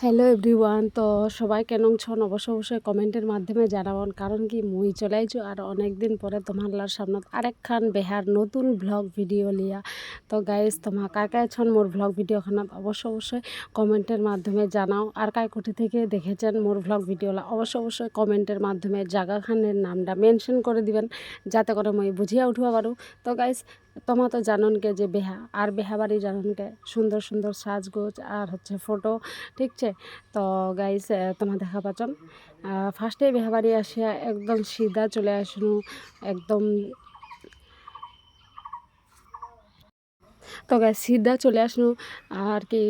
Hello everyone, তো সবাই কেমন ছন অবশ্যই কমেন্টের মাধ্যমে জানাবন। কারণ কি মুই চলে আইছো আর অনেক দিন পরে তোমার সামনত আরেকখান বেহার নতুন ব্লগ ভিডিও লিয়া। তো গাইজ তোমার কায় ছন মোর ব্লগ ভিডিওখানত অবশ্যই কমেন্টের মাধ্যমে জানাও। আর কোথা থেকে দেখেছেন মোর ব্লগ ভিডিওলা অবশ্যই কমেন্টের মাধ্যমে জায়গাখানের নামটা মেনশন করে দিবেন, যাতে করে মই বুঝিয়া উঠবা পারো। তো গাইজ তোমার তো জাননকে যে বেহা বাড়ি জাননকে সুন্দর সাজগোজ আর হচ্ছে ফটো, ঠিক আছে। তো গাইস তোমার দেখা পাচ্ছেন ফার্স্টে বেহাবাড়ি আসিয়া একদম সিধা চলে আসনু একদম। তো গাইস সিধা চলে আসনু আর কি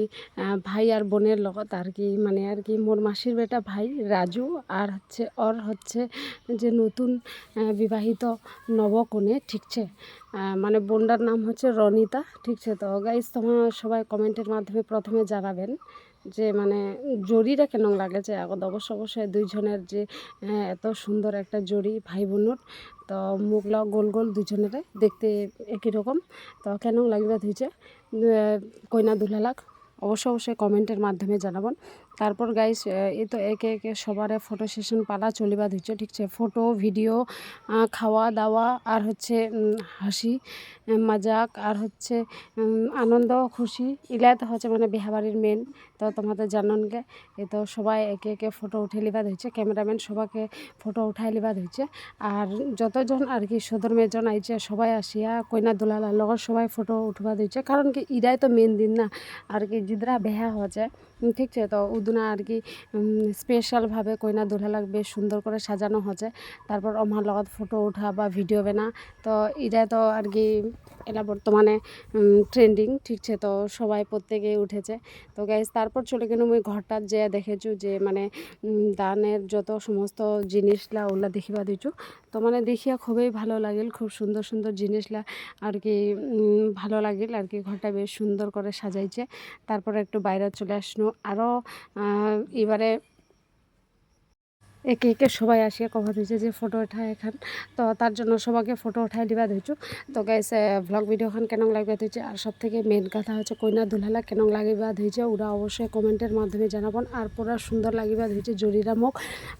ভাই আর বোনের লগত আর কি, মানে আর কি মোর মাসির বেটা ভাই রাজু আর হচ্ছে যে নতুন বিবাহিত নবকনে, ঠিক আছে। মানে বোনটার নাম হচ্ছে রনিতা, ঠিক আছে। তো গাইস তোমার সবাই কমেন্টের মাধ্যমে প্রথমে জানাবেন যে মানে জড়িটা কেমন লাগেছে। এখন অবশ্যই দুইজনের যে এত সুন্দর একটা জড়ি ভাই বোনের। তো মুখলা গোল দুজনের দেখতে একই রকম। তো কেন লাগবে ধুইছে কইনা দুলালাক অবশ্যই কমেন্টের মাধ্যমে জানাবেন। তারপর গাইস এই তো একে সবার ফটো সেশন পালা চলিবা ধুইছে, ঠিক আছে। ফটো ভিডিও খাওয়া দাওয়া আর হচ্ছে হাসি মজাক আর হচ্ছে আনন্দ খুশি এগুলাই তো হচ্ছে মানে বিহাবাড়ির মেন। তো তোমাদের জাননকে এই তো সবাই একে ফটো উঠে লিবা ধরছে, ক্যামেরাম্যান সবাইকে ফটো উঠাই লিবা ধরছে। আর যতজন আর কি সদর মেজন আইছে সবাই আসিয়া কইনা দুলালার লগত সবাই ফটো উঠবা দিচ্ছে। কারণ কি ইদাই তো মেন দিন না আর কি, জিদরা বেহা হচ্ছে, ঠিক আছে। তো উদুনা আর কি স্পেশালভাবে কইনা দুলালাক বেশ সুন্দর করে সাজানো হচ্ছে। তারপর আমার লগত ফটো উঠা বা ভিডিও বানা, তো এটা তো আর কি এলা বর্তমানে ট্রেন্ডিং, ঠিক আছে। তো সবাই প্রত্যেকেই উঠেছে। তো গাইজ তারপর চলে গেলাম ওই ঘরটার যে দেখেছু যে মানে দানের যত সমস্ত জিনিসলা ওগুলা দেখিবা দিছু। তো মানে দেখিয়া খুবই ভালো লাগিল, খুব সুন্দর জিনিসলা আর কি ভালো লাগিল আর কি। ঘরটা বেশ সুন্দর করে সাজাইছে। তারপরে একটু বাইরে চলে আসনো আরও এবারে একে সবাই আসিয়া কভার হয়েছে যে ফটো ওঠা এখান। তো তার জন্য সবাইকে ফটো উঠাই দিবা ধরছু। তো গাইছে ভ্লগ ভিডিওখান কেন লাগবে ধরছে আর সব থেকে মেন কথা হচ্ছে কইনা দুলালা কেন লাগিবা ধরছে ওরা অবশ্যই কমেন্টের মাধ্যমে জানাবেন। আর পুরা সুন্দর লাগিবা ধরছে জরিরা মুখ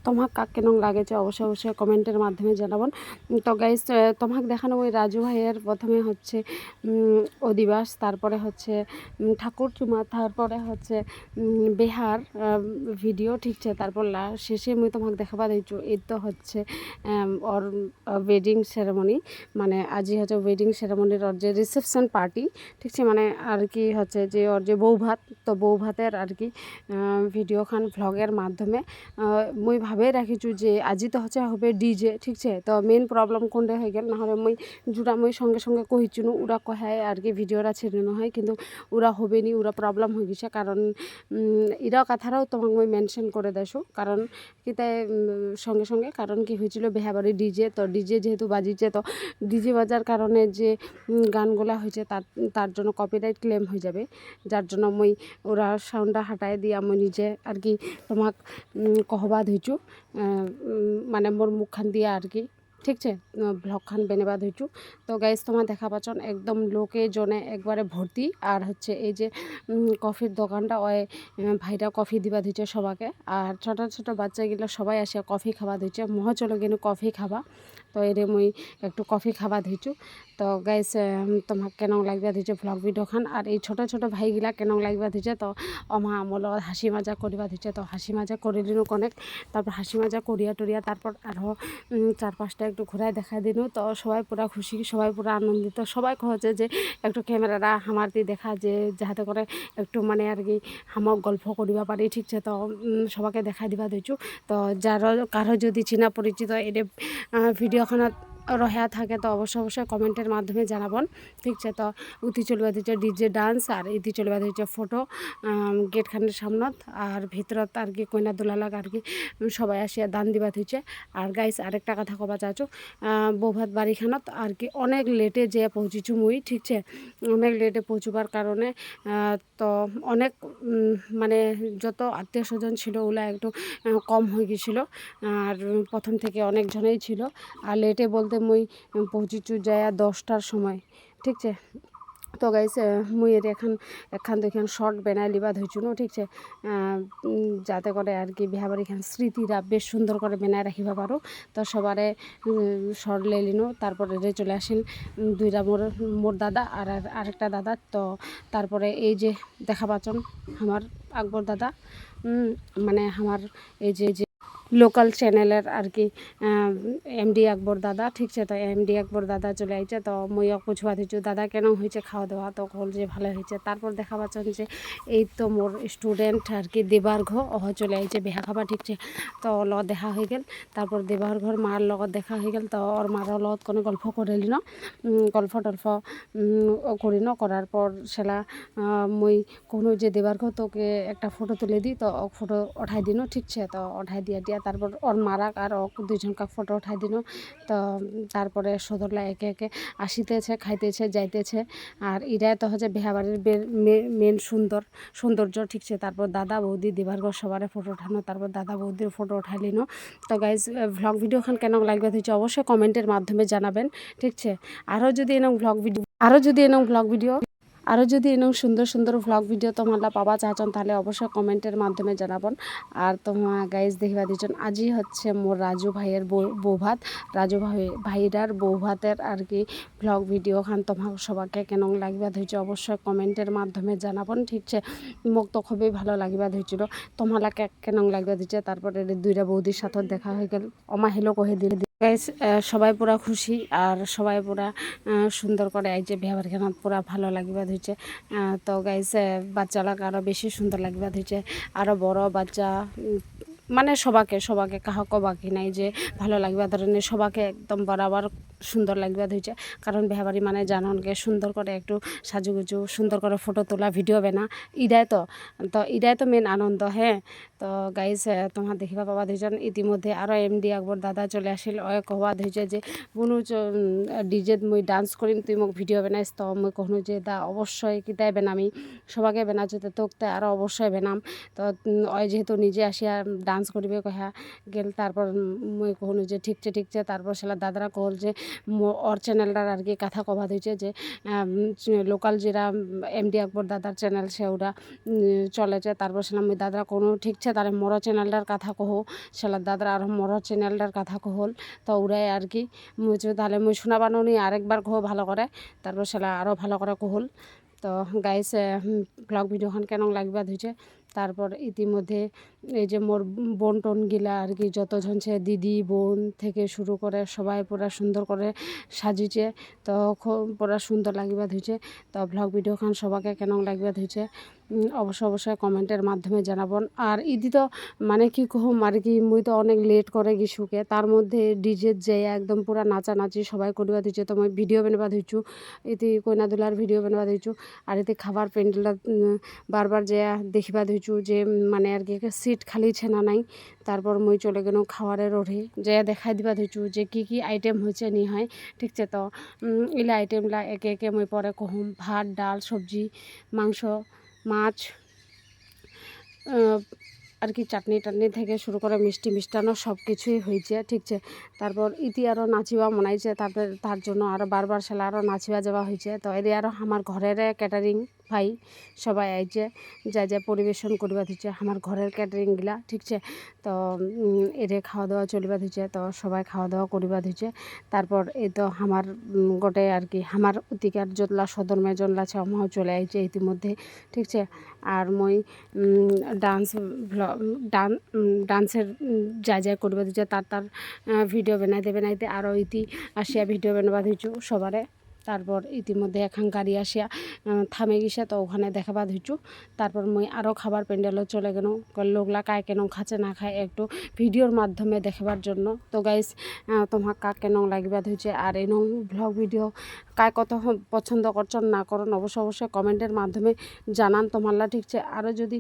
তোমাক কাক কেন লাগেছে অবশ্যই কমেন্টের মাধ্যমে জানাবেন। তো গাইস তোমাক দেখানো ওই রাজু ভাইয়ের প্রথমে হচ্ছে অধিবাস, তারপরে হচ্ছে ঠাকুর চুমা, তারপরে হচ্ছে বেহার ভিডিও, ঠিক আছে। তারপর শেষে মুই তোমাকে দেখাবা দিচ্ছু এই তো হচ্ছে ওর ওয়েডিং সেরেমনি, মানে আজই হচ্ছে ওয়েডিং সেরেমনির ওর যে রিসেপশন পার্টি, ঠিক আছে। মানে আর কি হচ্ছে যে ওর যে বউ ভাত, তো বউ ভাতের আর কি ভিডিওখান ভ্লগের মাধ্যমে মুই ভাবে রাখিছু যে আজি তো হচ্ছে হবে ডিজে, ঠিক আছে। তো মেন প্রবলেম কোনটা হয়ে গেল, নাহলে মুই সঙ্গে কহিছুন ওরা কহায় আর কি ভিডিওটা ছেড়ানো হয়, কিন্তু ওরা হবে নি, ওরা প্রবলেম হয়ে গেছে। কারণ এরা কথাটাও তোমাকে মুই মেনশন করে দেছো, কারণ কি তাই সঙ্গে কারণ কি হয়েছিল বেহাবাড়ি ডিজে, তো ডিজে যেহেতু বাজিছে, তো ডিজে বাজার কারণে যে গানগুলা হয়েছে তার জন্য কপিরাইট ক্লেম হয়ে যাবে। যার জন্য মুই ওরা সাউন্ডটা হাঁটাই দিয়া মুই নিজে আর কি তোমাক কহবা ধইছু, মানে মোর মুখখান দিয়া আর কি, ঠিক আছে, ব্লগখান বেনেবা ধইছু। তো গাইজ তোমার দেখা পাচ্ছেন একদম লোকে জনে একবারে ভর্তি। আর হচ্ছে এই যে কফির দোকানটা ওই ভাইরা কফি দিবা দিচ্ছে সবাইকে। আর ছোট বাচ্চাগুলো সবাই আসিয়া কফি খাওয়া দিচ্ছে, মহ চলো কিন্তু কফি খাবা। তো এরে মুই একটু কফি খাবা দিচ্ছু। তো গাইস তোমাক কেন লাগবা দিচ্ছে ভ্লগ ভিডিওখান আর এই ছোট ভাইগুলা কেন লাগবা দিচ্ছে। তো আমার লগত হাসি মাজা করিবা দিচ্ছে, তো হাসি মাজা করিলিনো অনেক। তারপর হাসি মাজা করিয়া টরিয়া তারপর আরও 4-5টা একটু ঘোরায় দেখা দিনু। তো সবাই পুরা খুশি, সবাই পুরা আনন্দিত, সবাই হচ্ছে যে একটু ক্যামেরাটা হামার দিয়ে দেখা যে যাহাতে করে একটু মানে আর কি হামক গল্প করিবা পারি, ঠিক আছে। তো সবাইকে দেখাই দিবা দিচ্ছু। তো কারো যদি চিনা পরিচিত এদের ভিডিওখানত রহা থাকে তো অবশ্যই কমেন্টের মাধ্যমে জানাবেন, ঠিক আছে। তো উঠি চলবা দিচ্ছে ডিজে ডান্স আর ইতি চলবা দিচ্ছে ফটো গেটখানের সামনত আর ভিতরত আর কি কইনা দুলালাক আর কি সবাই আসিয়া দান দিবা দিচ্ছে। আর গাইস আরেকটা কথা কবা চাচ্ছু, বৌভাত বাড়িখানত আর কি অনেক লেটে যে পৌঁছিছু মুই, ঠিক আছে। অনেক লেটে পৌঁছবার কারণে তো অনেক মানে যত আত্মীয় স্বজন ছিল ওগুলা একটু কম হয়ে গেছিলো। আর প্রথম থেকে অনেকজনেই ছিল। আর লেটে বলতে মুই পৌঁছিছু যায় 10টার সময়, ঠিক আছে। তো গাইস মুই এর এখান দুইখান শর্ট বানাই লিবা ধইছু ন ঠিক আছে, যাতে করে আর কি বিয়া বাড়ি খান স্মৃতিরা বেশ সুন্দর করে বানায় রাখিবা পারো। তো সবারে শর্ট লেলিনো, তারপরে রে চলে আসেন দুইটা মোর দাদা আর আরেকটা দাদা। তো তারপরে এই যে দেখা পাচ্ছেন আমার আকবর দাদা, মানে আমার এই যে লোকাল চ্যানেলের আর কি এমডি আকবর দাদা ঠিক আছে। তো এমডি আকবর দাদা চলে আইছে। তো মই পুছবা দিচ্ছু দাদা কেন হয়েছে খাওয়া দাওয়া, তো কল যে ভালো হয়েছে। তারপর দেখা পাচ্ছেন যে এই তো মোর স্টুডেন্ট আর কি দেবার্ঘ চলে আইছে বেহা খাবা ঠিক আছে। তো লগত দেখা হয়ে গেল, তারপর দেবার্ঘর মার লগত দেখা হয়ে গেল। তো ওর মার লগত কোনো গল্প করিলি ন, গল্প টল্প করি ন, করার পর সেলা মই কোনো যে দেবার্ঘ তোকে একটা ফটো তুলে দিই, তো ফটো উঠাই দিন ঠিক আছে। তো উঠাই দিয়া তারপর ওর মারাক আর দুইজনকে ফটো উঠাই দিন। তো তারপরে সদরলা একে একে আসিতেছে, খাইতেছে, যাইতেছে। আর এটাই তো হচ্ছে বিহাবাড়ির মেন সৌন্দর্য ঠিক আছে। তারপর দাদা বৌদি দিবার্ঘ সবার ফটো উঠানো, তারপর দাদা বৌদির ফটো উঠাই নিন। তো গাইজ ভ্লগ ভিডিওখান কেন লাগবে হচ্ছে অবশ্যই কমেন্টের মাধ্যমে জানাবেন ঠিক আছে। আরও যদি এরকম ভ্লগ ভিডিও আরও যদি এরকম সুন্দর সুন্দর ভ্লগ ভিডিও তোমরা পাবা চাচ্ছেন তাহলে অবশ্যই কমেন্টের মাধ্যমে জানাবেন। আর তোমার গাইজ দেখিবা দিচ্ছেন আজই হচ্ছে মোর রাজু ভাইয়ের বউ ভাত, রাজু ভাইরার বউ ভাতের আর কি ভ্লগ ভিডিও খান তোমার সবাইকে কেন লাগিবা ধরছে অবশ্যই কমেন্টের মাধ্যমে জানাবেন ঠিক আছে। মোক তো খুবই ভালো লাগিবা ধরছিল, তোমালাকে কেন লাগিবা দিচ্ছে। তারপরে দুইটা বৌদির সাথে দেখা হয়ে গেল, অমা হেলো কহে দিলে গাইস সবাই পুরা খুশি আর সবাই পুরা সুন্দর করে এই যে বিয়া বাড়িখানা পুরা ভালো লাগিবা ধরছে। তো গাইস বাচ্চালাকে আরও বেশি সুন্দর লাগিবা ধরছে, আরও বড় বাচ্চা মানে সবাকে কাহক বাকি নাই যে ভালো লাগবে ধরনের সবাকে একদম বরাবর সুন্দর লাগবে ধরছে। কারণ বিহাবাড়ি মানে জাননকে সুন্দর করে একটু সাজুগুজু সুন্দর করে ফটো তোলা ভিডিও বানা ইদায় তো মেন আনন্দ। হ্যাঁ তো গাইস তোমার দেখিবা পাবা দুইজন ইতিমধ্যে আরও এমডি আকবর দাদা চলে আসিল, কবা ধরছে যে বুনু ডিজে মুই ডান্স করিম তুই মোক ভিডিও বানাইস। তো মুই কহনু যে দা অবশ্যই কিতাই বানামি, সবাকে বানাচ্ছি তো তোকতে আরও অবশ্যই বানাম। তো যেহেতু নিজে আসিয়া ডান্স করিবে কহা গেল, তারপর মুই কহনু যে ঠিকছে। তারপর সেলা দাদারা কহল যে ওর চ্যানেলটার আর কি কথা কবা দিয়েছে যে লোকাল যেটা এমডি আকবর দাদার চ্যানেল সে ওরা চলেছে। তারপর সেলাম মুই দাদারা কোনো ঠিকছে তাহলে মোর চ্যানেলটার কথা কহো, সেলা দাদারা আর মোর চ্যানেলটার কথা কহল। তো ওরাই আর কি মুই তাহলে মুই শোনাবানো নি আরেকবার কহ ভালো করে, তারপর সেলা আরও ভালো করে কহল। তো গাইস ব্লগ ভিডিওখান কেন লাগবা ধুইছে। তারপর ইতিমধ্যে এই যে মোর বোন টোনগিলা আর কি যতজন সে দিদি বোন থেকে শুরু করে সবাই পুরা সুন্দর করে সাজিছে। তো পুরা সুন্দর লাগিবা ধুইছে। তো ব্লগ ভিডিওখান সবাকে কেন লাগবা ধুইছে অবশ্যই কমেন্টের মাধ্যমে জানাবন। আর ইদি তো মানে কি কহম আর কি মুই তো অনেক লেট করে গিসুকে, তার মধ্যে ডিজে যাই একদম পুরা নাচানাচি সবাই করিবা দিচ্ছে। তো মই ভিডিও বানবা ধুইছু, এতে কইনা দুলার ভিডিও বানবা ধুইছু। আর এতে খাবার প্যান্ডেলটা বারবার যে দেখিবা ধুইছু যে মানে আর কি সিট খালি ছেনা নাই। তারপর মই চলে গেল খাবারের ওঠে যে দেখাই দিবা ধুইছু যে কি আইটেম হয়েছে নি হয় ঠিক আছে। তো এলা আইটেমলা একে একে মই পরে কহম, ভাত ডাল সবজি মাংস মাছ আর কি চাটনি টাটনি থেকে শুরু করে মিষ্টি মিষ্টান্ন সব কিছুই হয়েছে ঠিক আছে। তারপর ইতি আরও নাচিবা মনাইছে, তারপরে তার জন্য আরও বারবার সেলা আরও নাচিবা যাওয়া হয়েছে। তো এদের আরও আমার ঘরের ক্যাটারিং ভাই সবাই আইছে যা পরিবেশন করিবা দিচ্ছে আমার ঘরের ক্যাটারিংগুলা ঠিক আছে। তো এদের খাওয়া দাওয়া চলিবা দিচ্ছে, তো সবাই খাওয়া দাওয়া করিবা দিচ্ছে। তারপর এই তো আমার গোটে আর কি আমার অতিকার যতলা সদর মেজনলা আছে আমাও চলে আইছে ইতিমধ্যে ঠিক আছে। আর মই ডান্সের যা করবা দিচ্ছে তার ভিডিও বানাইতে আরও ইতি আসিয়া ভিডিও বানবা দিচ্ছু সবারে। তারপর ইতিমধ্যে এখন গাড়ি আসিয়া থামে গেছে, তো ওখানে দেখাবা ধুইছু। তারপর মই আরও খাবার প্যান্ডেলও চলে গেল, লোকলা কায় কেন খাচ্ছে না খায় একটু ভিডিওর মাধ্যমে দেখাবার জন্য। তো গাইস তোমার কাক কেন লাগিবা ধুইছে আর এই ভ্লগ ভিডিও কায় কত পছন্দ করছন না করুন অবশ্যই কমেন্টের মাধ্যমে জানান তোমারলা ঠিক আছে। আরও যদি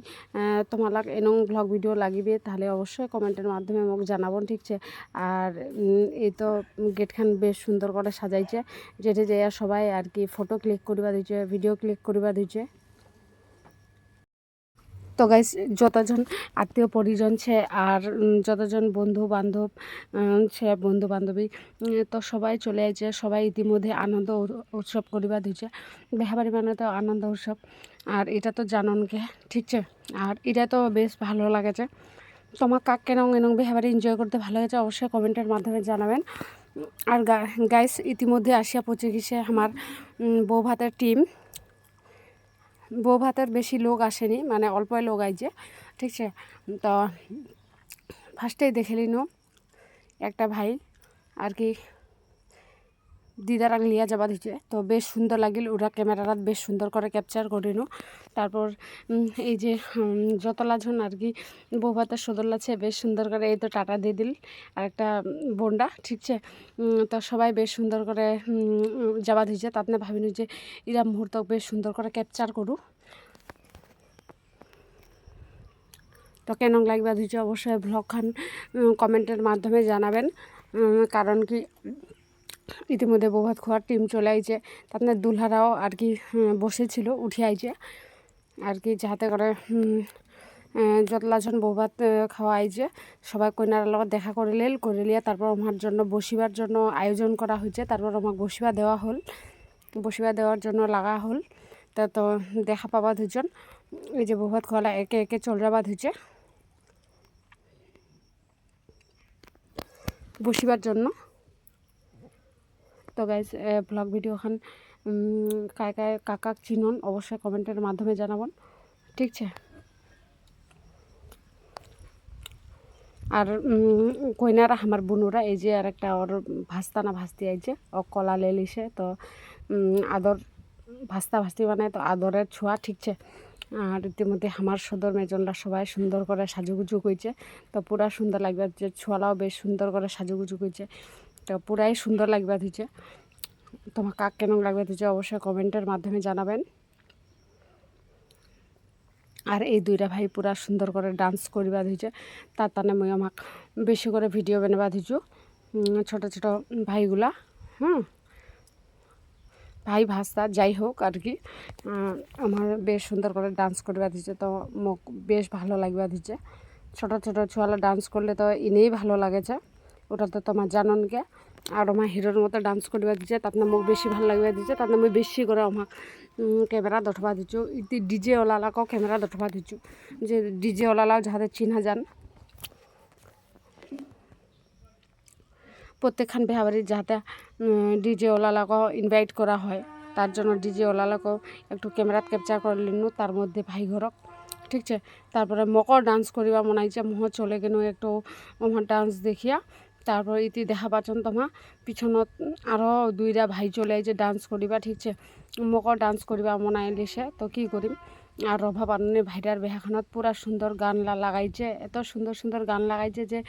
তোমার এনং ভ্লগ ভিডিও লাগিবে তাহলে অবশ্যই কমেন্টের মাধ্যমে মোক জানাবন ঠিক আছে। আর এই তো গেটখান বেশ সুন্দর করে সাজাইছে, যেটা যে সবাই আর কি ফটো ক্লিক করিবা দিচ্ছে ভিডিও ক্লিক করিবা দিচ্ছে। তো গাইস যতজন আত্মীয় পরিজন ছে আর যতজন বন্ধু বান্ধব সে বন্ধু বান্ধবী তো সবাই চলে আইছে, সবাই ইতিমধ্যে আনন্দ উৎসব করিবা দিছে। বিহাবাড়ি মানে তো আনন্দ উৎসব, আর এটা তো জাননকে ঠিক আছে। আর এটা তো বেশ ভালো লাগেছে। তোমার কাক কেন এনং বিহাবাড়ি এনজয় করতে ভালো হয়েছে অবশ্যই কমেন্টের মাধ্যমে জানাবেন। আর গাইস ইতিমধ্যে আসিয়া পৌঁছে গেছে আমার বউ ভাতের টিম। বউ ভাতের বেশি লোক আসেনি, মানে অল্পই লোক আইছে ঠিক আছে। তো ফার্স্টেই দেখে নিনো একটা ভাই আর কি দিদার লিয়া যাবা দিচ্ছে, তো বেশ সুন্দর লাগিল। ওরা ক্যামেরাটা বেশ সুন্দর করে ক্যাপচার করিনো। তারপর এই যে যতলাজন আর কি বউ ভাতের সদল আছে বেশ সুন্দর করে এই তো টাটা দিয়ে দিল আর একটা বোন্ডা ঠিক আছে। তো সবাই বেশ সুন্দর করে যাবা দিচ্ছে, তাতে ভাবিনি যে এরা মুহূর্ত বেশ সুন্দর করে ক্যাপচার করু। তো কেন লাগবে দিচ্ছে অবশ্যই ব্লগখান কমেন্টের মাধ্যমে জানাবেন। কারণ কি ইতিমধ্যে বৌভাত খাওয়ার টিম চলে আইছে, তাতে দুলহারাও আর কি বসেছিল উঠে আইছে আর কি, যাতে করে যতলাজন বৌভাত খাওয়া আইছে সবাই কইনার লগত দেখা করে লিয়া তারপর আমার জন্য বসিবার জন্য আয়োজন করা হয়েছে। তারপর আমাকে বসিবা দেওয়া হল, বসিবা দেওয়ার জন্য লাগা হল। তো দেখা পাবা দুজন এই যে বৌভাত খাওয়ালা একে একে চল যাবা হয়েছে বসিবার জন্য। তো গাইজ ব্লগ ভিডিওখান কাকাক চিনন অবশ্যই কমেন্টের মাধ্যমে জানাবেন ঠিক আছে। আর কইনারা আমার বোনরা এই যে আর একটা ওর ভাস্তা না ভাস্তি আইছে ও কলা লেলিছে, তো আদর ভাস্তা ভাস্তি বানায় তো আদরের ছোঁয়া ঠিক আছে। আর ইতিমধ্যে আমার সদর মেজনরা সবাই সুন্দর করে সাজুগুজু কইছে, তো পুরা সুন্দর লাগবে যে ছোঁয়ালাও বেশ সুন্দর করে সাজুগুজু কইছে, তো পুরাই সুন্দর লাগবে দিচ্ছে। তোমার কাক কেমন লাগবে দিচ্ছে অবশ্যই কমেন্টের মাধ্যমে জানাবেন। আর এই দুইটা ভাই পুরা সুন্দর করে ডান্স করিবা দিছে, তার তানে মই আমাক বেশি করে ভিডিও বানাবা দিছু ছোট ছোট ভাইগুলা ভাই ভাস্তা যাই হোক আর কি আমার বেশ সুন্দর করে ডান্স করিবা দিছে, তো মোক বেশ ভালো লাগবা দিছে। ছোট ছোট ছোয়ালা ডান্স করলে তো এনেই ভালো লাগেছে, ওটা তো তোমার জাননকে। আর আমার হিরোর মতো ডান্স করিবা দিছে, তাতে মোক বেশি ভালো লাগবা দিছে, তাতে মই বেশি করে আমাক ক্যামেরা দঠবা দিছু। ডিজে ওলালাকেও ক্যামেরা দঠবা দিছু, যে ডিজে ওলালাও যাহাতে চিনা যান। প্রত্যেকখান বিহাবাড়ির যাহাতে ডিজে ওলালাকেও ইনভাইট করা হয়, তার জন্য ডিজে ওলালাকেও একটু ক্যামেরাত ক্যাপচার করে লিনু, তার মধ্যে ভাই ঘরক ঠিক আছে। তারপরে মকর ডান্স করিবা মনাইছে, মহ চলে গেল একটু আমার ডান্স দেখিয়া। তারপর ইতি দেখা পাচ্ছেন তোমার পিছনত আরও দুইটা ভাই চলে আইছে ডান্স করিবা ঠিক আছে। মকর ডান্স করিবা মনাই দিছে, তো কি করিম। আর রভা বাননি ভাইটার বিহাখানত পুরা সুন্দর গান লাগাইছে, এত সুন্দর সুন্দর গান লাগাইছে যে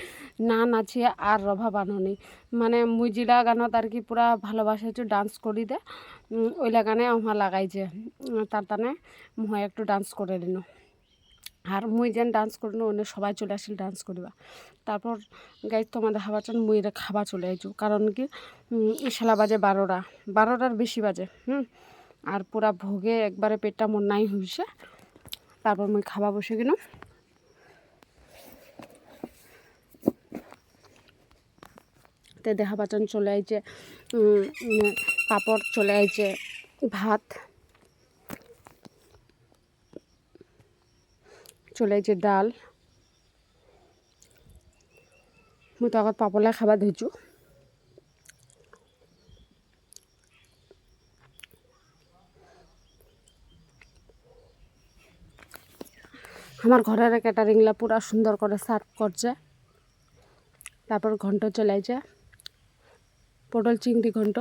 না নাচিয়ে আর রভা বাননি, মানে মুই জিলা গানত আর কি পুরা ভালোবাসাইছো ডান্স করি দে ওইলা গানে আমার লাগাইছে, তার টানে মই একটু ডান্স করে দিন। আর মুই যেন ডান্স করি অন্য সবাই চলে আসিল ডান্স করিবা। তারপর গাই তোমার দেখা পাচ্ছেন মুই খাবা চলে আইছু, কারণ কি শালা বাজে 12টার বেশি বাজে আর পুরা ভোগে একবারে পেটটা মন নাই হইছে। তারপর মুই খাবা বসে গেল। তে দেখা পাচ্ছেন চলে আইছে পাপড়, চলে আইছে ভাত, চলে আইছে ডাল। মুই তো আগত পাপড়লে খাবা ধুইছু। আমার ঘরের ক্যাটারিংলা পুরা সুন্দর করে সার্ভ করছে। তারপর ঘন্ট চলে আইছে, পটল চিংড়ি ঘন্ট,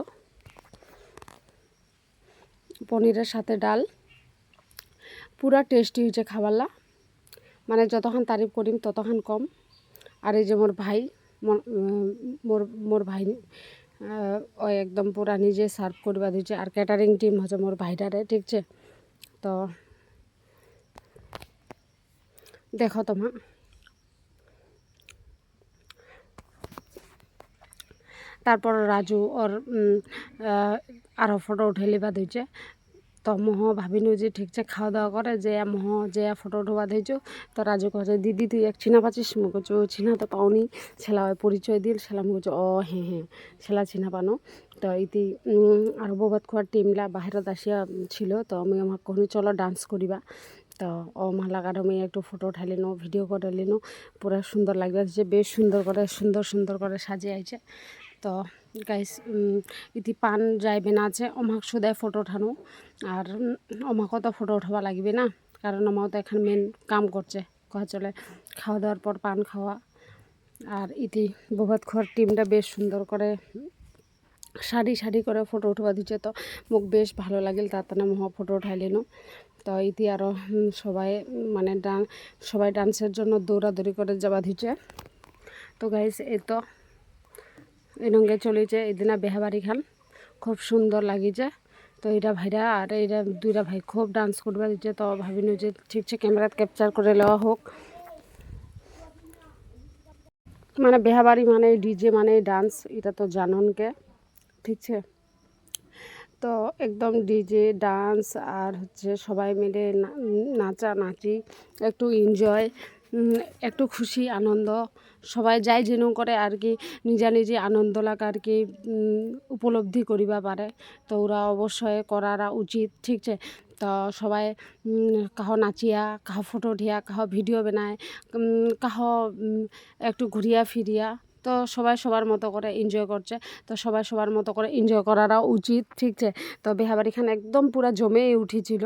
পনিরের সাথে ডাল, পুরা টেস্টি হয়েছে খাবারলা, মানে যতক্ষণ তারিফ করিম ততক্ষণ কম। আর এই যে মোর ভাই মোর ভাই ও একদম পুরা নিজে সার্ভ করবা দিচ্ছে, আর ক্যাটারিং টিম হচ্ছে মোর ভাইটারে ঠিক আছে। তো দেখো তোমার তারপর রাজু ওর আরও ফটো উঠে লিবা দিচ্ছে, তো মহ ভাবিনু যে ঠিকছে খাওয়া দাওয়া করে যে মহ যে ফটো উঠবা ধেইছো। তো রাজু কছে দিদি তুই এক চিনা পাচ্ছিস? মু কছো চিনা তো পাওনি। ছেলা পরিচয় দিল, ছেলা মু কছো হ্যাঁ হ্যাঁ ছেলা চিনা পানো। তো ইতি আর বৌবাত খোয়ার টিমলা বাহিরত আসিয়া ছিল। তো আমি আমার কহনি চলো ডান্স করিবা। তো মালাকার আমি একটু ফটো উঠাই লিনো, ভিডিও করে লিনো। পুরা সুন্দর লাগবে যে বেশ সুন্দর করে সাজিয়ে আইছে। তো গাইস ইতি পান যাইবে না আছে অমাক সুদায় ফটো উঠানো। আর অমাকও তো ফটো উঠাবা লাগবে না, কারণ আমাও তো এখন মেন কাম করছে কয়া চলে খাওয়া দাওয়ার পর পান খাওয়া। আর ইতি বৌভাত খোয়ার টিমটা বেশ সুন্দর করে সারি করে ফটো উঠবা দিচ্ছে। তো মোক বেশ ভালো লাগিল, তার মহা ফটো উঠাই লিনো। তো ইতি আরও সবাই মানে সবাই ডান্সের জন্য দৌড়াদৌড়ি করে যাবা দিচ্ছে। তো গাইস এই তো এনঙ্গে চলেছে এদিনা বেহাবাড়ি খান খুব সুন্দর লাগিছে। তো এইটা ভাইরা আর এইটা দুইটা ভাই খুব ডান্স করবা দিচ্ছে। তো ভাবিনু যে ঠিকছে ক্যামেরাত ক্যাপচার করে নেওয়া হোক। মানে বেহাবাড়ি মানে ডিজে মানে ডান্স, এটা তো জাননকে ঠিকছে। তো একদম ডিজে ডান্স আর হচ্ছে সবাই মিলে নাচানাচি, একটু এনজয়, একটু খুশি আনন্দ সবাই যাই যেন করে আর কি নিজে আনন্দ লাগা আর কি উপলব্ধি করিবা পারে। তো ওরা অবশ্যই করারা উচিত ঠিকছে। তো সবাই কাহ নাচিয়া, কাহ ফটো উঠিয়া, কাহ ভিডিও বানায়, কাহ একটু ঘুরিয়া ফিরিয়া। তো সবাই সবার মতো করে এনজয় করছে। তো সবাই সবার মতো করে এনজয় করাটা উচিত ঠিকছে। তো বিহাবাড়িখান একদম পুরা জমেই উঠেছিল,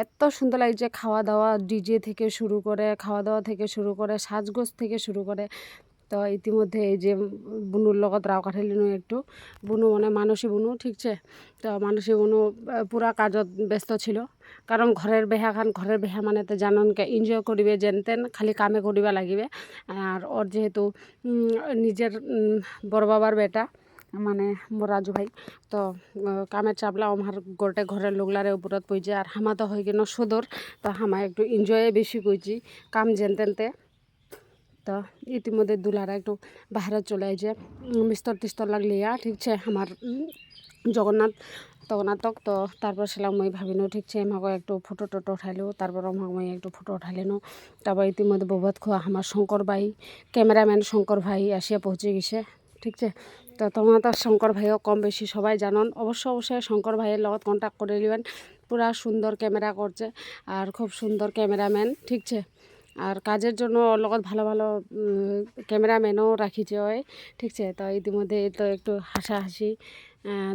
এত সুন্দর লাগছে। খাওয়া দাওয়া ডিজে থেকে শুরু করে, খাওয়া দাওয়া থেকে শুরু করে, সাজগোজ থেকে শুরু করে। তো ইতিমধ্যে এই যে বুনুর লগত রাও কাঠালিনো একটু বুনু মানে মানসী বুনু ঠিকছে। তো মানসী বুনু পুরা কাজত ব্যস্ত ছিল, কারণ ঘরের বেহা মানে তো জাননকে এনজয় করিবে যেনতেন খালি কামে করিবা লাগিবে। আর ওর যেহেতু নিজের বড় বাবার বেটা মানে মোর রাজু ভাই, তো কামের চাপলা আমার গোটে ঘরের লোকলারে উপরত পড়ছে। আর হামা তো হয়ে গেল সদর, তো হামা একটু এনজয়ে বেশি করছি কাম যেনতেনতে। তো ইতিমধ্যে দুলারা একটু বাইরে চলে আইছে মিস্তর টিস্তর লাগলিয়া ঠিকছে আমার জগন্নাথক। তো তারপর সেলাম মই ভাবিনো ঠিকছে আমাকে একটু ফটো টটো উঠাইলো। তারপর আমাকে মই একটু ফটো উঠাইলেনো। তারপর ইতিমধ্যে বৌভাত খোয়া আমার শঙ্কর ভাই ক্যামেরাম্যান শঙ্কর ভাই আসিয়া পৌঁছে গেছে ঠিকছে। তো তোমার তো শঙ্কর ভাইও কম বেশি সবাই জানন, অবশ্যই শঙ্কর ভাইয়ের লগত কন্ট্যাক্ট করে নেবেন। পুরা সুন্দর ক্যামেরা করছে আর খুব সুন্দর ক্যামেরাম্যান ঠিকছে। আর কাজের জন্য ওর লগত ভালো ক্যামেরাম্যানও রাখিছে হয় ঠিকছে। তো ইতিমধ্যে তো একটু হাসাহাসি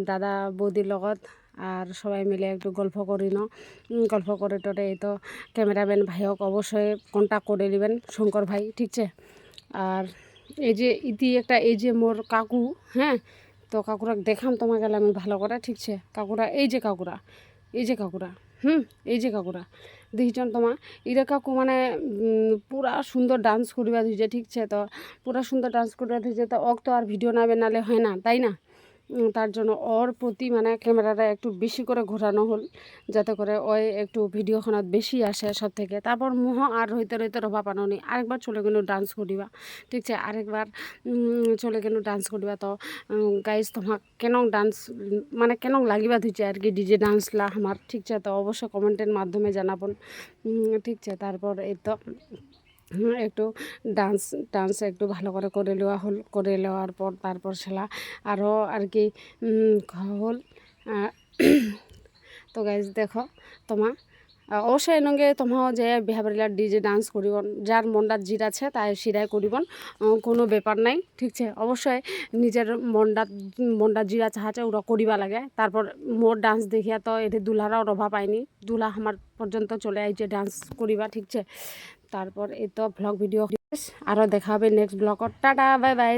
দাদা বৌদির লগত আর সবাই মিলে একটু গল্প করি গল্প করে টরে এই তো ক্যামেরাম্যান ভাইওক অবশ্যই কন্ট্যাক্ট করে নেবেন শঙ্কর ভাই ঠিকছে। আর এই যে একটা এই যে মোর কাকু, হ্যাঁ তো কাকুরা দেখাম তোমাকে গেলে আমি ভালো করে ঠিকছে। কাকুরা এই যে কাকুরা এই যে কাকুরা দেখিছন তোমার ইরা কাকু মানে পুরা সুন্দর ডান্স করিবা দিয়েছে ঠিকছে। তো পুরা সুন্দর ডান্স করিবা দিয়েছে। তো ওক তো আর ভিডিও না বানালে হয় না, তাই না? তার জন্য ওর প্রতি মানে ক্যামেরাটা একটু বেশি করে ঘোরানো হল, যাতে করে ওই একটু ভিডিওখনত বেশি আসে সব থেকে। তারপর মুহ আর রইতে রবা পানো নি আরেকবার চলে গেল ডান্স করিবা ঠিকছে। আরেকবার চলে গেল ডান্স করিবা। তো গাইজ তোমাক কেনং ডান্স মানে কেনং লাগিবা ধুইছে আর কি ডিজে ডান্সলা আমার ঠিকছে। তো অবশ্যই কমেন্টের মাধ্যমে জানাবেন ঠিকছে। তারপর এই তো একটু ডান্স একটু ভালো করে নেওয়া হল, করে নেওয়ার পর তারপর সেলা আরও আর কি হল। তো গাইজ দেখো তোমার অবশ্যই এনেকে তোমাও যে বিহাবাড়িলার ডিজে ডান্স করিবন, যার মনটা জিত আছে তাই সিরাই করিবন, কোনো ব্যাপার নাই ঠিকছে। অবশ্যই নিজের মনটা জিরা চাহাছে ওরা করিবা লাগে। তারপর মোর ডান্স দেখিয়া তো এটি দুলারাও রভা পায়নি, দুলা আমার পর্যন্ত চলে আইছে ডান্স করিবা ঠিকছে। তারপর এই তো ভ্লগ ভিডিও আরও দেখা হবে নেক্সট ব্লগত। Tata bye by.